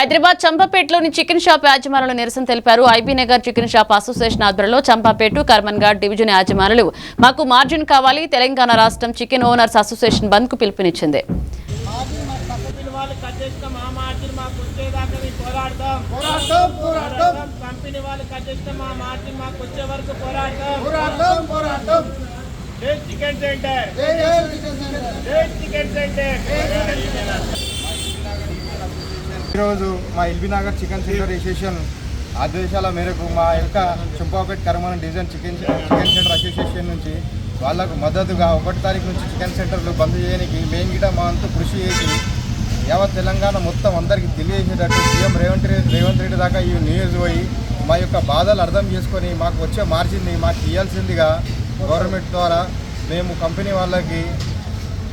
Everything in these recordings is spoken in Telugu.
హైదరాబాద్ చంపాపేటలోని చికెన్ షాప్ యాజమానులు నిరసన తెలిపారు. IB Nagar chicken shop association ఆధ్వర్యంలో చంపాపేట కర్మన్ ఘాట్ డివిజన్ యాజమానులు మాకు మార్జిన్ కావాలి, తెలంగాణ రాష్ట్రం చికెన్ ఓనర్స్ అసోసియేషన్ బంద్ కు పిలుపునిచ్చింది. ఈరోజు మా LB Nagar chicken centre association ఆదేశాల మేరకు మా యొక్క Champapet Karman division chicken centre association నుంచి వాళ్లకు మద్దతుగా 1వ తారీఖు నుంచి చికెన్ సెంటర్లు బంద్ చేయడానికి మేము గిట మా అంతా కృషి చేసి యావత్ తెలంగాణ మొత్తం అందరికీ తెలియజేసేటట్టు సీఎం రేవంత్ రెడ్డి దాకా ఈ న్యూస్ పోయి మా యొక్క బాధలు అర్థం చేసుకొని మాకు వచ్చే మార్జిన్ని మాకు ఇవ్వాల్సిందిగా గవర్నమెంట్ ద్వారా మేము కంపెనీ వాళ్ళకి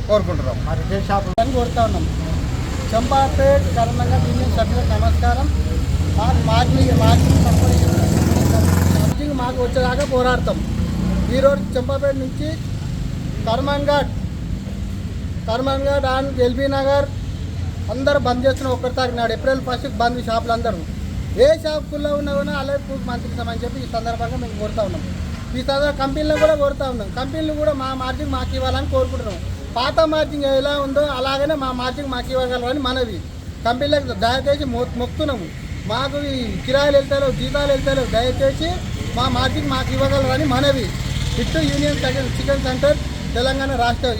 కోరుకుంటున్నాం. మా రిటైల్ షాప్ కోరుతా ఉన్నాం. చంపాపేట కర్మన్ ఘాట్ డివిజన్ సభ్యులకు నమస్కారం. మార్జిన్ మాకు వచ్చేదాకా పోరాడతాం. ఈరోజు చంపాపేట నుంచి కర్మన్ ఘాట్ అండ్ ఎల్బీ నగర్ అందరూ బంద్ చేస్తున్న 1వ తారీఖు నాడు ఏప్రిల్ 1st బంద్ షాపులు అందరూ ఏ షాపుల్లో ఉన్నా కూడా అలాగే ప్రూఫ్ మంత్రిస్తామని చెప్పి ఈ సందర్భంగా మేము కోరుతా ఉన్నాం. ఈ సందర్భంగా కంపెనీలను కూడా కోరుతా ఉన్నాం. కంపెనీలు కూడా మా మార్జిన్ మాకు ఇవ్వాలని కోరుకుంటున్నాం. పాత మార్జిన్ ఎలా ఉందో అలాగనే మా మార్జిన్ మాకు ఇవ్వగలరని మనవి. కంపెనీలకు దయచేసి మొక్కుతున్నాము. మాకు ఈ కిరాయిలు వెళ్తలేవు, జీతాలు వెళ్తలేవు, దయచేసి మా మార్జిన్ మాకు ఇవ్వగలరని మనవి. ఇటు యూనియన్ చికెన్ సెంటర్ తెలంగాణ రాష్ట్ర